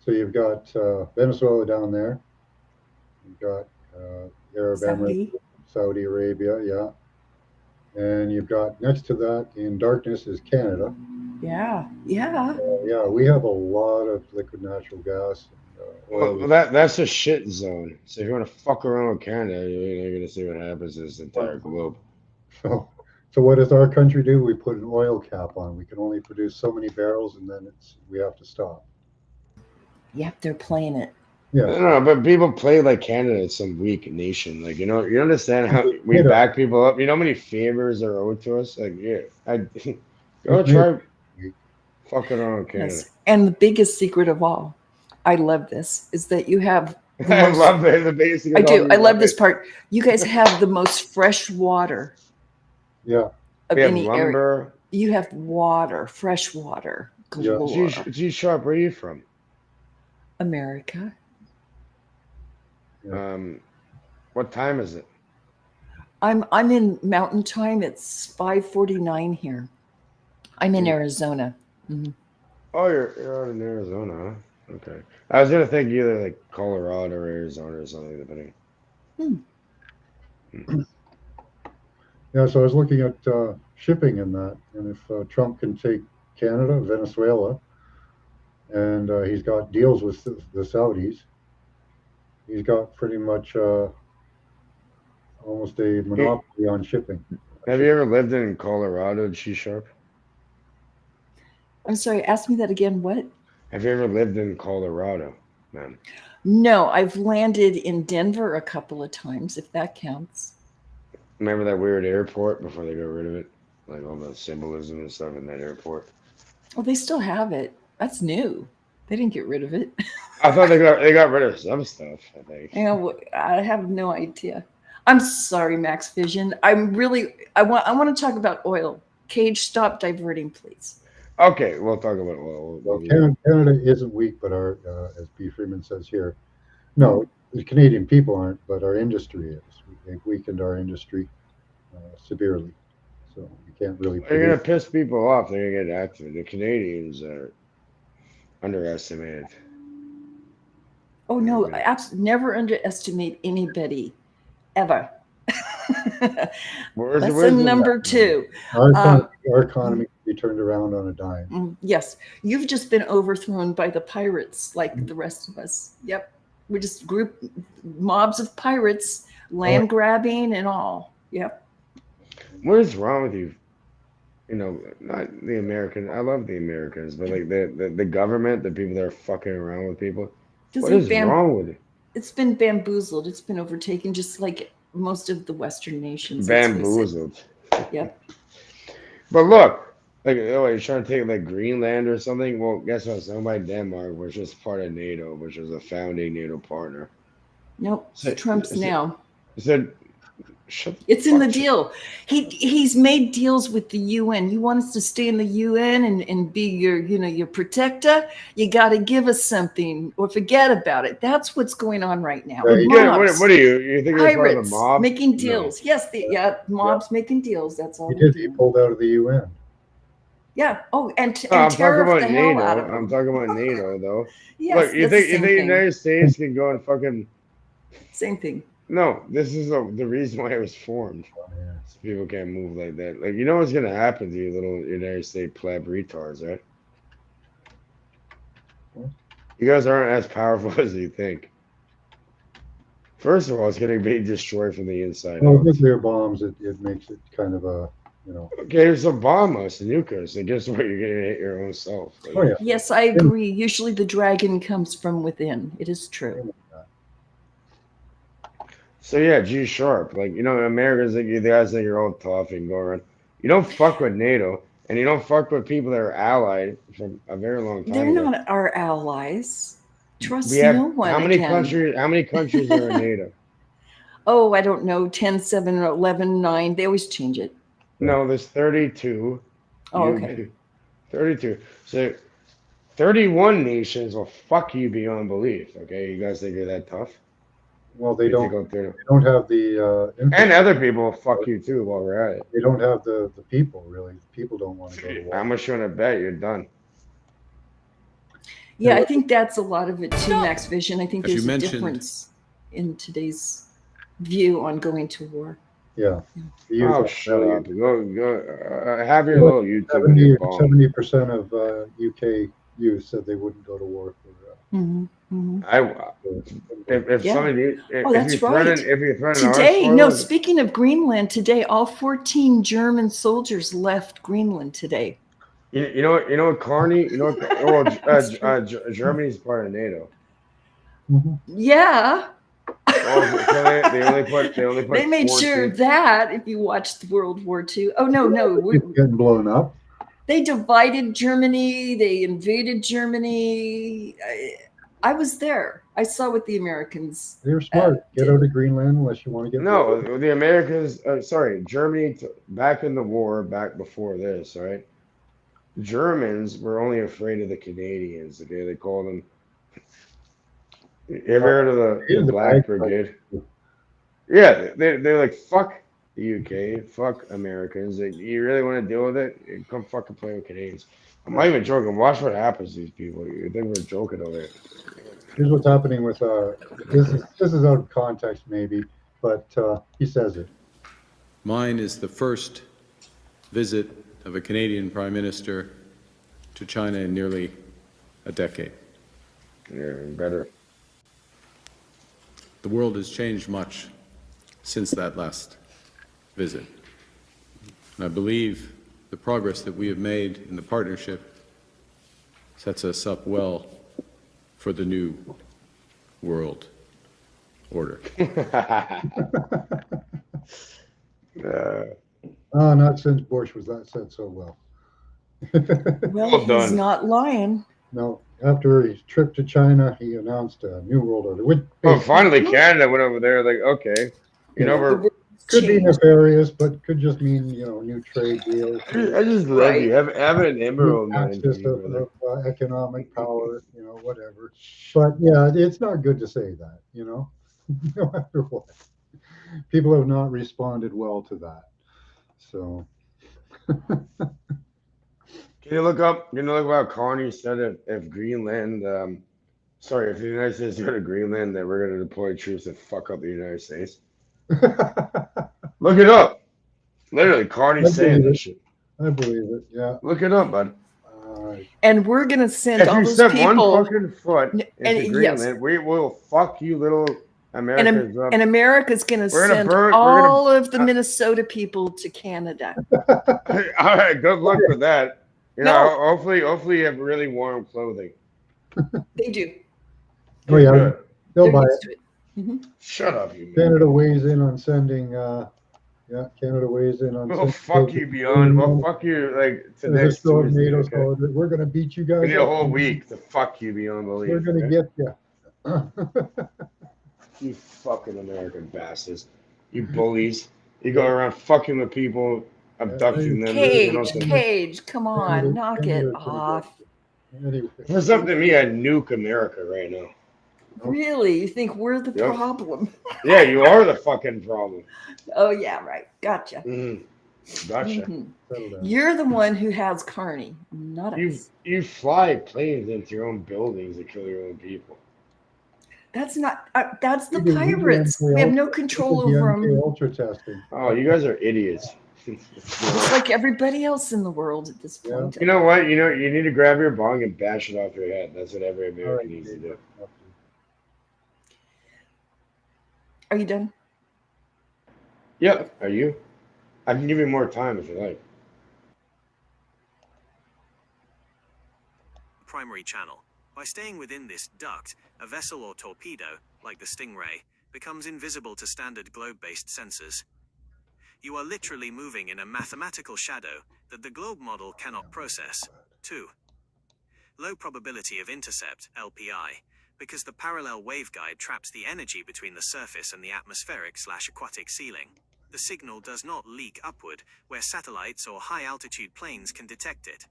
So you've got Venezuela down there. You've got Arab Emirates, Saudi Arabia, yeah. And you've got next to that in darkness is Canada. Yeah, yeah. Yeah, we have a lot of liquid natural gas. oil. Well, that's a shit zone. So if you want to fuck around with Canada, you're gonna see what happens to this entire globe. So what does our country do? We put an oil cap on. We can only produce so many barrels, and then we have to stop. Yep, they're playing it. Yeah. No, but people play like Canada is some weak nation. Like, you understand how we back people up. You know how many favors are owed to us? Like, yeah, go try fucking around Canada. Yes. And the biggest secret of all, I love this, is that you have I love it. The biggest secret I do. I love this part. You guys have the most fresh water. Yeah. Of we have any lumber. area. You have water, fresh water. Galore. Yeah. G Sharp, where are you from? America. Yeah. What time is it? I'm in Mountain Time. It's 5:49 here. I'm in Arizona. Mm-hmm. Oh, you're out in Arizona, huh? Okay. I was gonna think either like Colorado or Arizona or something, depending. Yeah, so I was looking at shipping in that, and if Trump can take Canada, Venezuela, and he's got deals with the Saudis, he's got pretty much almost a monopoly on shipping. Have you ever lived in Colorado, G Sharp? I'm sorry, ask me that again. What? Have you ever lived in Colorado, man? No, I've landed in Denver a couple of times, if that counts. Remember that weird airport before they got rid of it? Like all the symbolism and stuff in that airport. Well, they still have it. That's new. They didn't get rid of it. I thought they got rid of some stuff, I think. You know, I have no idea. I'm sorry, Max Vision. I want to talk about oil. Cage, stop diverting, please. Okay, we'll talk about oil. Well, Canada isn't weak, but our, as B. Freeman says here, no, the Canadian people aren't, but our industry is. They've weakened our industry severely. So you can't really. They're going to piss people off. They're going to get active. The Canadians are underestimated. Oh, no, I absolutely never underestimate anybody, ever. Lesson number 2. Our economy can be turned around on a dime. Yes, you've just been overthrown by the pirates like the rest of us. Yep, we're just mobs of pirates, land grabbing and all. Yep. What is wrong with you? You know, not the American. I love the Americans, but like the government, the people that are fucking around with people. What is wrong with it? It's been bamboozled. It's been overtaken, just like most of the Western nations. Bamboozled. Yep. But look, like, oh, you're trying to take like Greenland or something. Well, guess what? It's owned by Denmark, which is part of NATO, which is a founding NATO partner. Nope. So, Trump's now. Said, it's in the deal. He's made deals with the UN. You want us to stay in the UN and be your protector? You got to give us something or forget about it. That's what's going on right now. Mobs, what are you think you're part of the mob? Making deals. No. Yes, mobs making deals. That's all. He pulled out of the UN. Yeah. Oh, and I'm talking about NATO. I'm talking about NATO, though. Yes. Look, you think the United States can go and fucking same thing? No, this is the reason why it was formed. So people can't move like that. Like, you know what's gonna happen to you little United States pleb retards, right? You guys aren't as powerful as you think. First of all, it's gonna be destroyed from the inside. Well, nuclear bombs, it makes it kind of a, Okay, so bomb us and nuke us, and guess what? You're gonna hit your own self. Like, oh, yeah. Yes, I agree. Usually the dragon comes from within. It is true. So yeah, G Sharp, like, Americans, like, you guys think you're all tough and go around. You don't fuck with NATO, and you don't fuck with people that are allied from a very long time. They're not our allies. Trust no one. How many countries are in NATO? Oh, I don't know. 10, 7, or 11, 9. They always change it. No, there's 32. Oh, okay. 32. So 31 nations will fuck you beyond belief. Okay, you guys think you're that tough? Well, they don't have the and other people will fuck you too while we're at it. They don't have the people, really. People don't want to go to war. How much you want to bet you're done? Yeah, I think that's a lot of it too, Max Vision. I think there's a difference in today's view on going to war. Yeah. Oh, shut up. Go. Have your little YouTube. 70% of UK youth said they wouldn't go to war for If Yeah. somebody, Oh, that's right. if you threaten our Today, no, soil, speaking of Greenland, today, all 14 German soldiers left Greenland today. you know what, Carney, you know what, well, Germany's part of NATO. Yeah. Well, so they only put They made 14. sure that if you watched World War II. Oh, no. Getting blown up. They divided Germany. They invaded Germany. I was there. I saw what the Americans. You're smart. Get out of Greenland unless you want to get. No, the Americans. Germany back in the war, back before this, right? Germans were only afraid of the Canadians. Okay, they called them. You ever heard of the Black Brigade? Yeah, they're like, fuck the UK, fuck Americans. You really want to deal with it? Come fucking play with Canadians. I'm not even joking. Watch what happens to these people. You think we're joking over there? Here's what's happening with this is out of context maybe, but he says it. Mine is the first visit of a Canadian Prime Minister to China in nearly a decade. Yeah, better. The world has changed much since that last visit. And I believe the progress that we have made in the partnership sets us up well for the new world order. Not since Bush was that said so well. Well, he's not lying. No, after his trip to China, he announced a new world order. Finally, Canada went over there. Like, okay, we're could be nefarious, but could just mean new trade deals. I just love you. Have an emerald access of economic power, whatever. But yeah, it's not good to say that, no matter what. People have not responded well to that. So. Can you look up how Carney said if Greenland, if the United States go to Greenland, that we're going to deploy troops to fuck up the United States? Look it up. Literally, Carney's saying this shit. I believe it, yeah. Look it up, bud. And we're going to send all those people. If you set one fucking foot into Greenland, we will fuck you little Americans up. And America's going to send all of the Minnesota people to Canada. All right, good luck with that. Hopefully you have really warm clothing. They do. Oh yeah, they'll buy it. Mm-hmm. Shut up, you. Canada weighs in on sending. Canada weighs in on. We'll fuck you beyond. We'll fuck you like to next Tuesday. Okay? We're gonna beat you guys. We need a whole week to fuck you beyond belief. We're gonna get you. You fucking American bastards. You bullies. You go around fucking with people, abducting them. Cage, come on, knock it off. It's up to me, I nuke America right now. Really? You think we're the problem? Yeah, you are the fucking problem. Oh, yeah, right. Gotcha. Mm-hmm. Gotcha. Mm-hmm. You're the one who has Carney, not us. You fly planes into your own buildings to kill your own people. That's not. That's the pirates. We have no control over them. Ultra testing. Oh, you guys are idiots. It's like everybody else in the world at this point. You know what? You need to grab your bong and bash it off your head. That's what every American needs to do. Are you done? Yep. Are you? I can give you more time if you like. Primary channel. By staying within this duct, a vessel or torpedo, like the Stingray, becomes invisible to standard globe-based sensors. You are literally moving in a mathematical shadow that the globe model cannot process. 2. Low probability of intercept, LPI, because the parallel waveguide traps the energy between the surface and the atmospheric/aquatic ceiling. The signal does not leak upward, where satellites or high-altitude planes can detect it.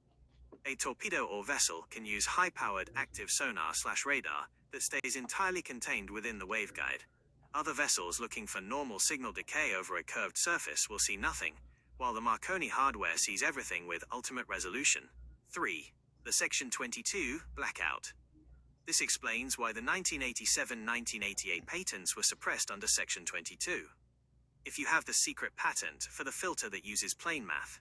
A torpedo or vessel can use high-powered active sonar/radar that stays entirely contained within the waveguide. Other vessels looking for normal signal decay over a curved surface will see nothing, while the Marconi hardware sees everything with ultimate resolution. 3. The Section 22 blackout. This explains why the 1987-1988 patents were suppressed under Section 22. If you have the secret patent for the filter that uses plane math,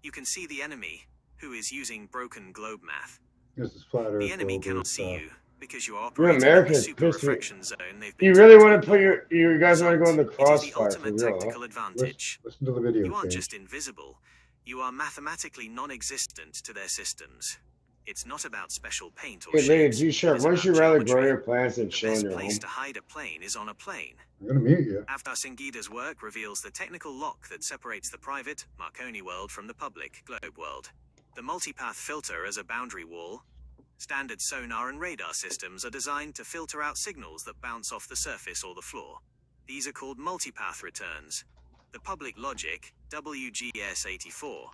you can see the enemy, who is using broken globe math. This is flat Earth. The enemy cannot see you, Because you are You're operating in the Americans, super pissed me. refraction zone they've been You really told to want to put ignore. you guys want to go in the Result, it is the crossfire for ultimate real, huh? tactical advantage. Listen to the video. You aren't Cage. just invisible, you are mathematically non-existent to their systems. It's not about special paint or Hey, Lady shapes. G-Sharp, wouldn't you rather grow your plants than The chill in best your place home? to hide a plane is on a plane. I'm going to mute you. Avtar Singida's work reveals the technical lock that separates the private, Marconi world from the public, globe world. The multipath filter as a boundary wall. Standard sonar and radar systems are designed to filter out signals that bounce off the surface or the floor. These are called multipath returns. The public logic, WGS84.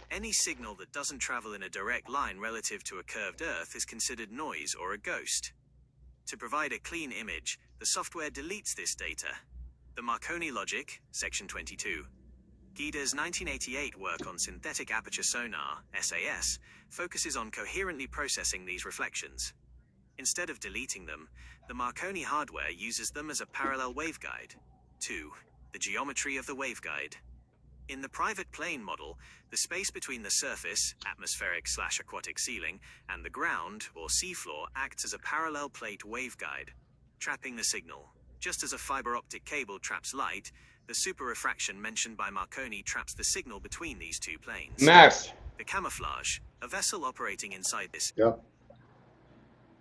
Any signal that doesn't travel in a direct line relative to a curved Earth is considered noise or a ghost. To provide a clean image, the software deletes this data. The Marconi logic, section 22. Gida's 1988 work on synthetic aperture sonar, SAS, focuses on coherently processing these reflections. Instead of deleting them, the Marconi hardware uses them as a parallel waveguide. 2. The geometry of the waveguide. In the private plane model, the space between the surface, atmospheric/aquatic ceiling, and the ground, or seafloor, acts as a parallel plate waveguide, trapping the signal. Just as a fiber optic cable traps light, the superrefraction mentioned by Marconi traps the signal between these two planes. Max! The camouflage, a vessel operating inside this. Yep.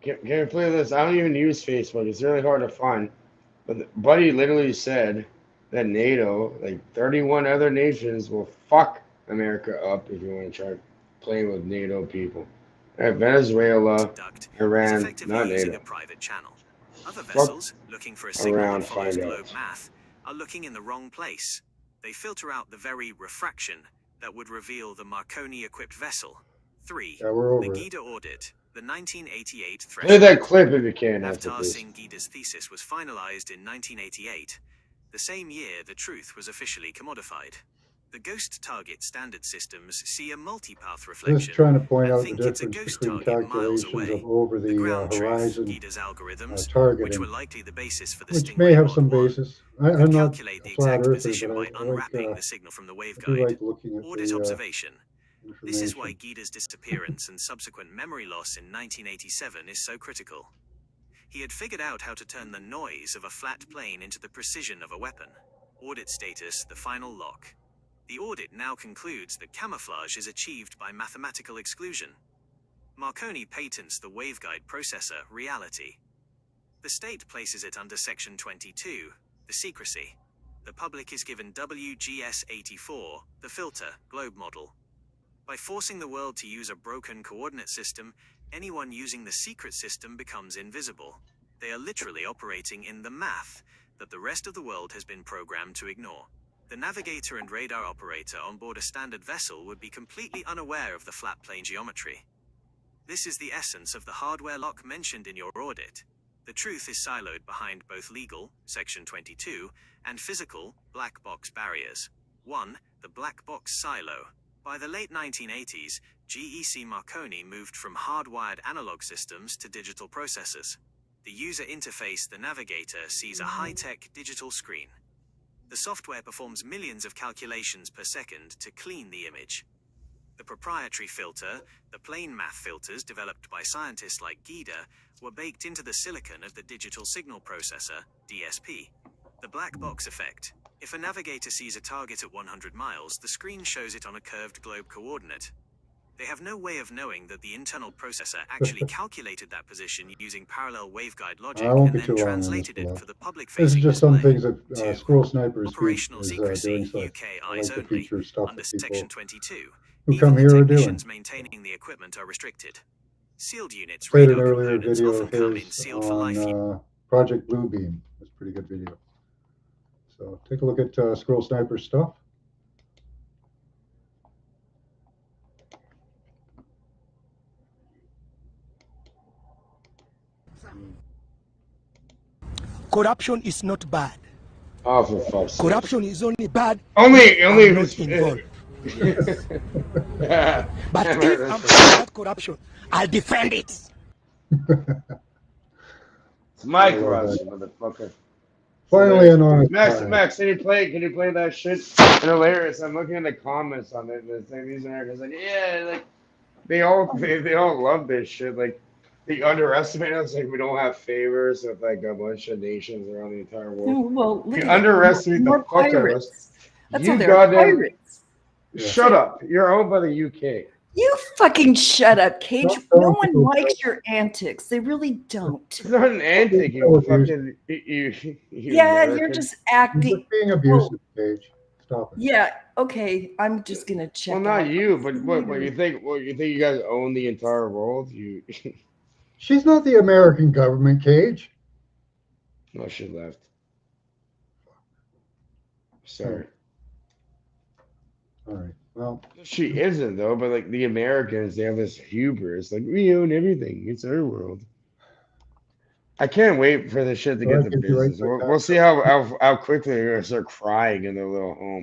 Can you play this? I don't even use Facebook. It's really hard to find. But Buddy literally said that NATO, like 31 other nations, will fuck America up if you want to try playing with NATO people. Venezuela, Iran, not NATO. A private channel. Other vessels, looking for a signal that follows globe math, are looking in the wrong place. They filter out the very refraction that would reveal the Marconi-equipped vessel. 3. The Gida audit. The 1988 threshold. Play that clip if you can. Avtar Singida's thesis was finalized in 1988. The same year, the truth was officially commodified. The ghost target standard systems see a multipath reflection. Just trying to point out the difference between calculations of over the horizon targeting, which were likely the basis for the which may have some basis. I'm not a flat earther, but I unwrapping the signal from the waveguide. like looking at Audit the observation. This is why Gida's disappearance and subsequent memory loss in 1987 is so critical. He had figured out how to turn the noise of a flat plane into the precision of a weapon. Audit status, the final lock. The audit now concludes that camouflage is achieved by mathematical exclusion. Marconi patents the waveguide processor, reality. The state places it under section 22, the secrecy. The public is given WGS84, the filter, globe model. By forcing the world to use a broken coordinate system, anyone using the secret system becomes invisible. They are literally operating in the math that the rest of the world has been programmed to ignore. The navigator and radar operator on board a standard vessel would be completely unaware of the flat plane geometry. This is the essence of the hardware lock mentioned in your audit. The truth is siloed behind both legal, section 22, and physical, black box barriers. 1. The black box silo. By the late 1980s, GEC Marconi moved from hardwired analog systems to digital processors. The user interface, the navigator, sees a high-tech digital screen. The software performs millions of calculations per second to clean the image. The proprietary filter, the plane math filters developed by scientists like Gida, were baked into the silicon of the digital signal processor, DSP. The black box effect. If a navigator sees a target at 100 miles, the screen shows it on a curved globe coordinate. They have no way of knowing that the internal processor actually calculated that position using parallel waveguide logic and then translated it for the public-facing This is just some things that Two, Squirrel Snipers operational is secrecy, doing, so UK I eyes like to only. feature stuff Under that people section 22, who even come the here are doing. technicians maintaining the equipment are restricted. Sealed units, Played an radar earlier components video often of come in his sealed for life. on Project Bluebeam. It's a pretty good video. So take a look at Squirrel Sniper stuff. Corruption is not bad. Oh, for fuck's sake. Corruption is only bad only if I'm not involved. But if I'm part of corruption, I'll defend it. It's my corruption, motherfucker. Finally, an honest Max, can you play that shit? Hilarious. I'm looking at the comments on it, and it's like these Americans like, yeah, like they all love this shit. Like They underestimate us, like we don't have favors with like a bunch of nations around the entire world. No, well, look You at underestimate more the fuck out of us. pirates. That's You all they're goddamn pirates. shut up. You're owned by the UK. You fucking shut up, Cage. No one likes your antics. They really don't. It's not an antic, you fucking you Yeah, American. you're just acting. You're being abusive, Cage. Stop it. Yeah, okay. I'm just gonna check. Well, not out. you, but what you think? What you think? You guys own the entire world? You? She's not the American government, Cage. No, she left. Sorry. All right. Well, she isn't though. But like the Americans, they have this hubris. Like we own everything. It's our world. I can't wait for this shit to get to business. We'll see how quickly they're gonna start crying in their little home.